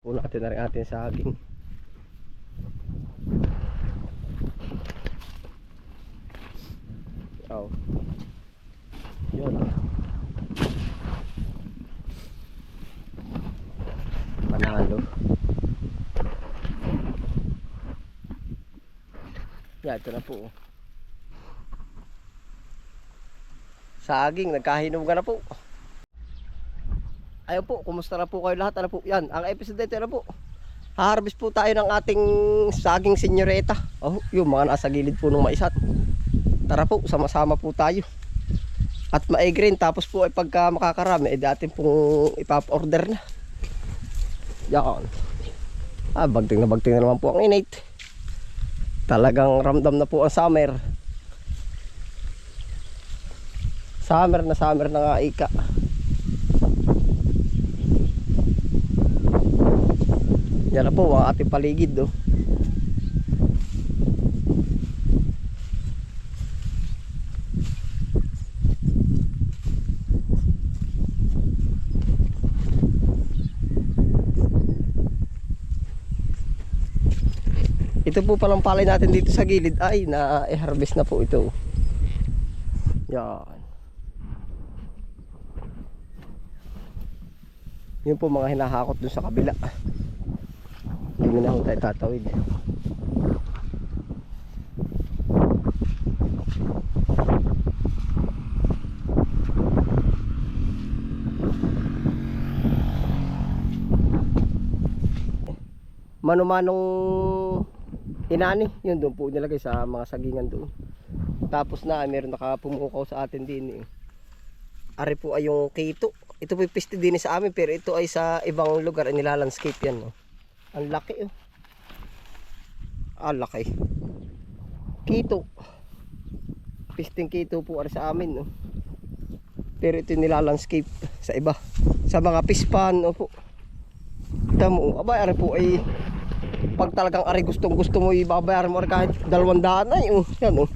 Puno natin na rin ating saging. Oh. Yun. Panalo. Yan, ito na po. Saging, nagkahinom ka na po. Ayun po, kumusta na po kayo lahat? Ano po? Yan, ang episode dito na po. Harvest po tayo ng ating saging senyoreta. Oh, yung mga nasa gilid po ng maisat. Tara po, sama-sama po tayo. At ma-green, tapos po ay pagka makakarami, dating pong ipap-order na. Yan. Bagting na naman po ang init. Talagang ramdam na po ang summer. Summer na nga ika. Yan na po ang ating paligid do. Ito po palang palay natin dito sa gilid ay na-harvest na po ito. Yan. Yun po mga hinahakot dun sa kabila. Hindi na ho tayo tatawid. Mano-manong inani, yun doon po nilagay sa mga sagingan doon. Tapos na meron nakapumukaw sa atin din. Ari po ay yung kito. Ito po yung piste din sa amin, pero ito ay sa ibang lugar ay nilalandscape yan. No? Ang laki oh. Laki. Kito. Pisting kito po ari sa amin. No? Pero ito yung nilalandscape sa iba. Sa mga pispan no po. Tamo, abay ari po ay pag talagang ari gustong gusto mo ibabayaran mo kahit 200 ay yan oh.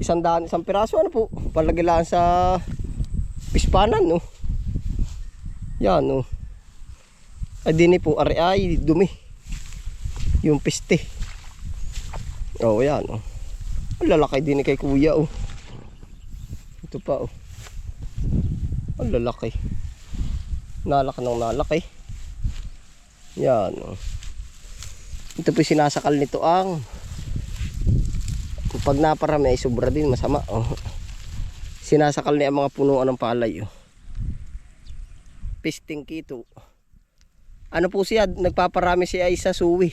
100 isang piraso ano po. Palagilaan sa pispanan no. Yan no. Ay dini po ari ay dumi. Yung piste. Oh yan oh. Ang lalaki din kay kuya oh. Ito pa oh. Ang lalaki. Nalaki ng nalaki. Yan oh. Ito po sinasakal nito ang pag naparami ay sobra din masama oh. Sinasakal niya ang mga punuan ng palay oh. Pisting kito. Ano po siya, nagpaparami siya ay sa suwi.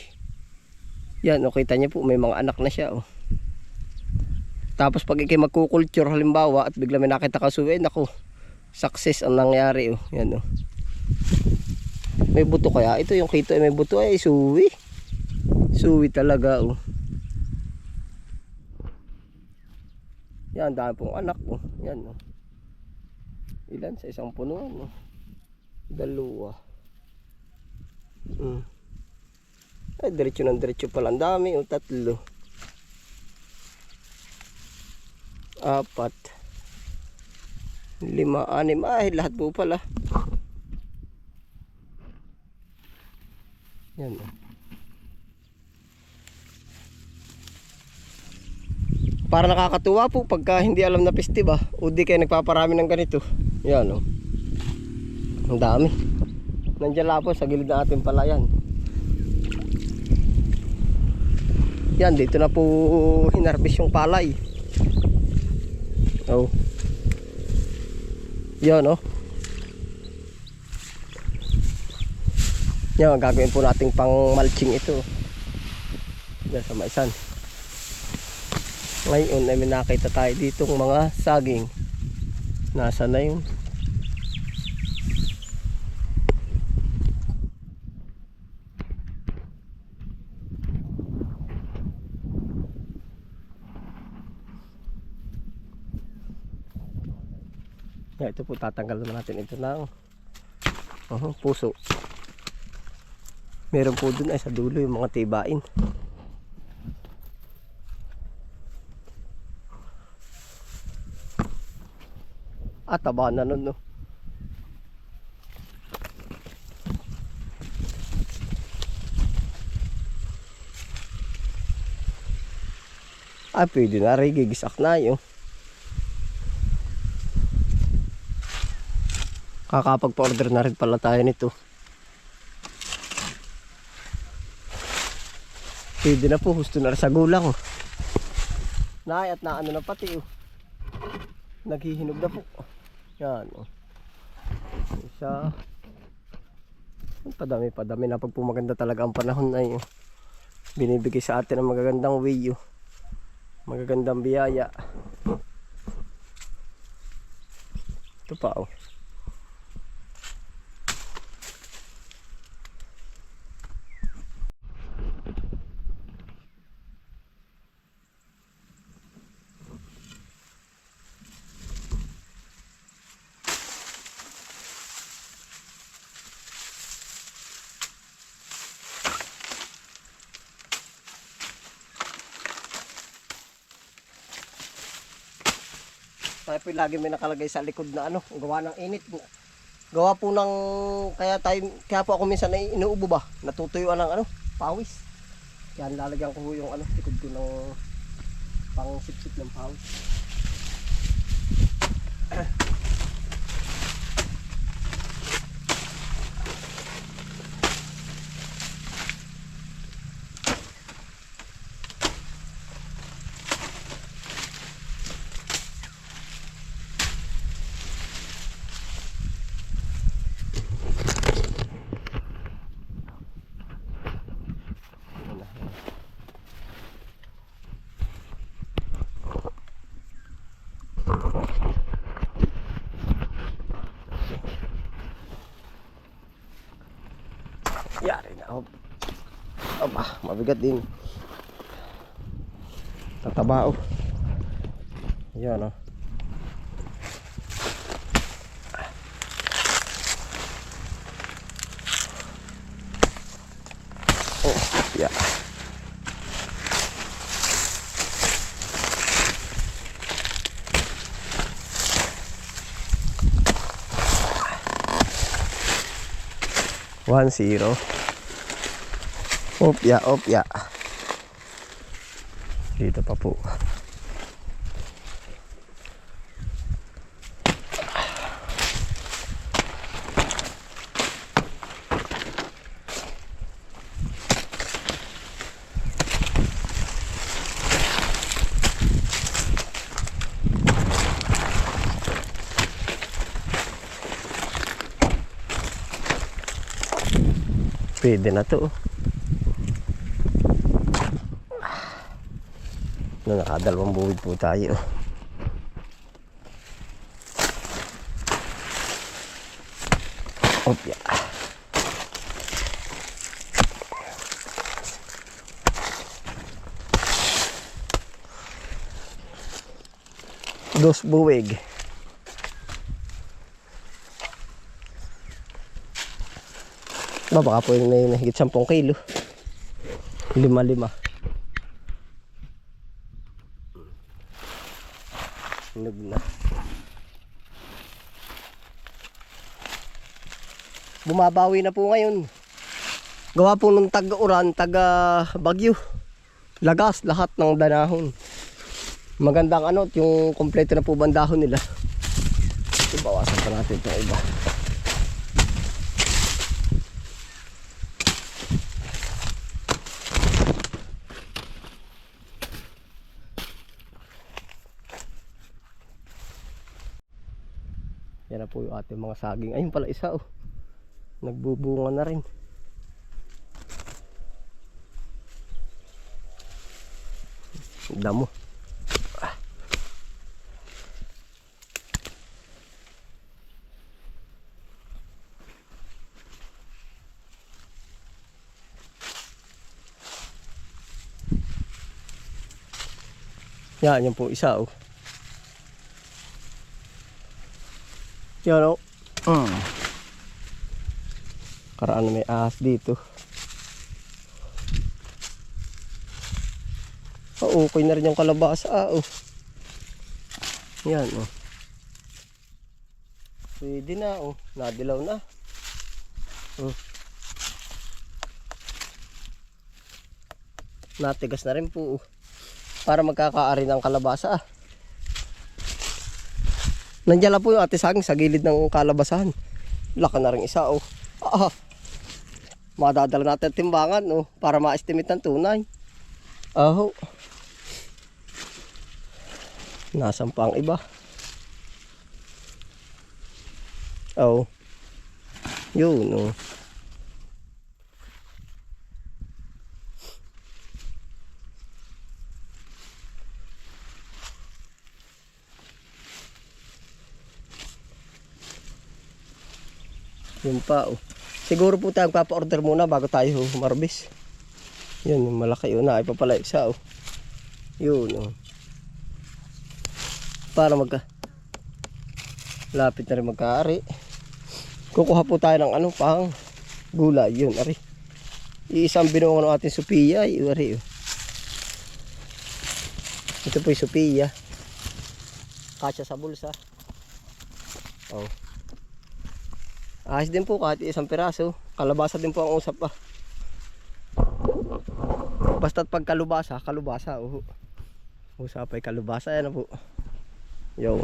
Yan, o kita niyo po may mga anak na siya oh. Tapos pag ikay magkukulture halimbawa at bigla may nakita ka suwi, naku, success ang nangyari oh. Yan oh. May buto kaya ito yung kito ay may buto ay suwi. Suwi talaga oh. Yan, dami pong anak oh. Yan oh. Ilan sa isang punuan oh. 2. Ay, diretso ng diretso pala. Ang dami. 3. 4. 5, 6. Ay, lahat po pala. Yan. Para nakakatuwa po pagka hindi alam na peste ba. O di kayo nagpaparami ng ganito. Yan o. Ang dami. Nandiyan lang po sa gilid ng ating palayan. Yan, dito na po hinarbis yung palay. Oh. Yan oh. Yan, gagawin po nating pang mulching ito. Yan sa maisan. Ngayon ay may nakita tayo ditong mga saging. Nasa na yun? Yan, ito po tatanggal natin ito ng puso. Meron po dun ay sa dulo yung mga tibain. Taba na nun no. Ah, pwede na rin. Gigisak na yun. Kakapagpa-order na rin pala tayo nito. Pwede na po. Gusto na rin sa gulang. Naay at naano na pati. Naghihinog na po. Yan. Isa. Padami na pag pumaganda talaga ang panahon na yun. Binibigay sa atin ang magagandang way. Magagandang biyaya. Ito pa Tayo po lagi may nakalagay sa likod na gawa ng init. Gawa po ng, kaya po ako minsan na inuubo ba, natutuyuan ng pawis. Yan, lalagyan ko yung likod ko ng pang sip-sip ng pawis. Yari na. Aba, mabigat din. Tataba Yan yeah. One zero. Opya. Dito pa po. Pwede na to. Nakadalawang buwid po tayo. Opya. Dos buwig. Baka po yung higit 10 kilo. 5. Hinog na. Bumabawi na po ngayon. Gawa po nung tag-uran, taga-bagyo. Lagas lahat ng danahon. Magandang yung kompleto na po bandahon nila. Ibawasan pa natin itong iba. Yan na po yung ating mga saging. Ayun pala isa nagbubunga na rin. Damo. Yan po isa Yan Karaan may ahas dito. Okay na rin yung kalabasa Yan Pwede na nadilaw na. Natigas na rin po para magkakaari ng kalabasa. Nandiyan lang po yung ate saging sa gilid ng kalabasahan. Laka na rin isa oh. Madadala natin timbangan oh, para ma-estimate ng tunay. Aho. Nasaan pa ang iba? Oh. Yun oh. Yun pa oh. Siguro po tayo papa-order muna bago tayo marbis. Yun yung malaki yun na. Ipapala isa oh. Yun oh. Para lapit na rin magkaari. Kukuha po tayo ng ano pang gulay. Yun ari. Iisang binuong ng ating Sophia. Yun ari oh. Ito po yung Sophia. Kasya sa bulsa. Oh. Ahis din po kahit isang piraso. Kalabasa din po ang usap pa. Basta't pag kalubasa, kalubasa. Usap ay kalubasa. Yan na po. Yo.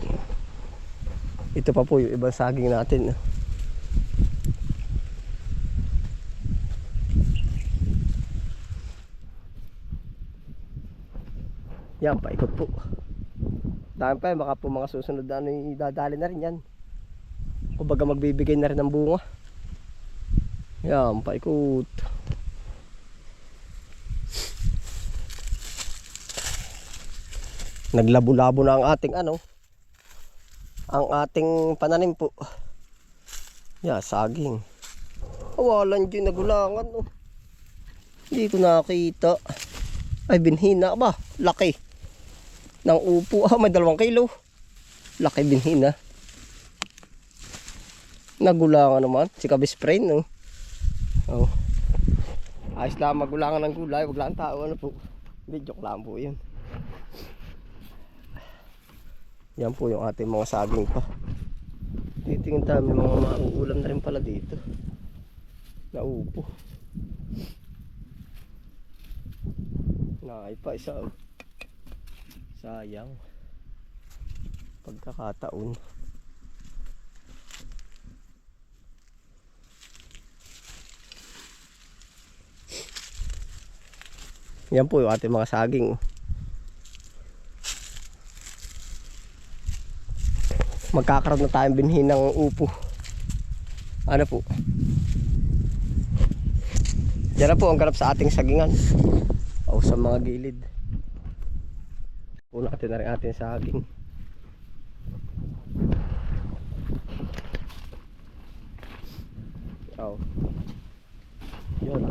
Ito pa po yung ibang saging natin. Yan, paikot po. Dahil pa baka po mga susunod na ano idadali na rin yan. Kumbaga magbibigay na rin ng bunga. Yan, paikot. Naglabo-labo na ang ating ano. Ang ating pananim po. Yan, saging. Awalan dyan nagulangan oh. Hindi ko nakita. Ay, binhina ba? Laki. Nang upo. May 2 kilo. Laki binhina. Nagulangan naman. Si Kabispray no. Oh. Ayos lang magulangan ng gulay. Wag lang tao ano po. Hindi joke lang po yun. Yan po yung ating mga saging pa. Titingin tayo may mga mauulam na rin pala dito. Naupo. Ay pa isa oh. Sayang. Pagkakataon. Yan po yung ating mga saging. Magkakaroon na tayong binhi ng upo. Ano po? Yan na po ang ganap sa ating sagingan. O sa mga gilid. Puno natin na rin ating saging. O. Yun.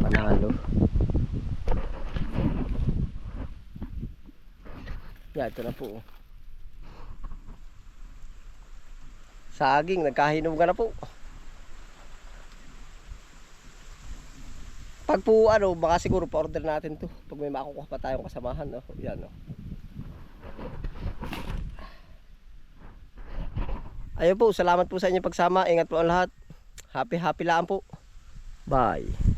Panalo. Yan, ito na po. Saging, nagkahinom ka na po. Pag po ano, baka siguro pa-order natin to. Pag may makukuha pa tayong kasamahan, no? Yan, no? Ayun po, salamat po sa inyong pagsama. Ingat po ang lahat. Happy lang po. Bye.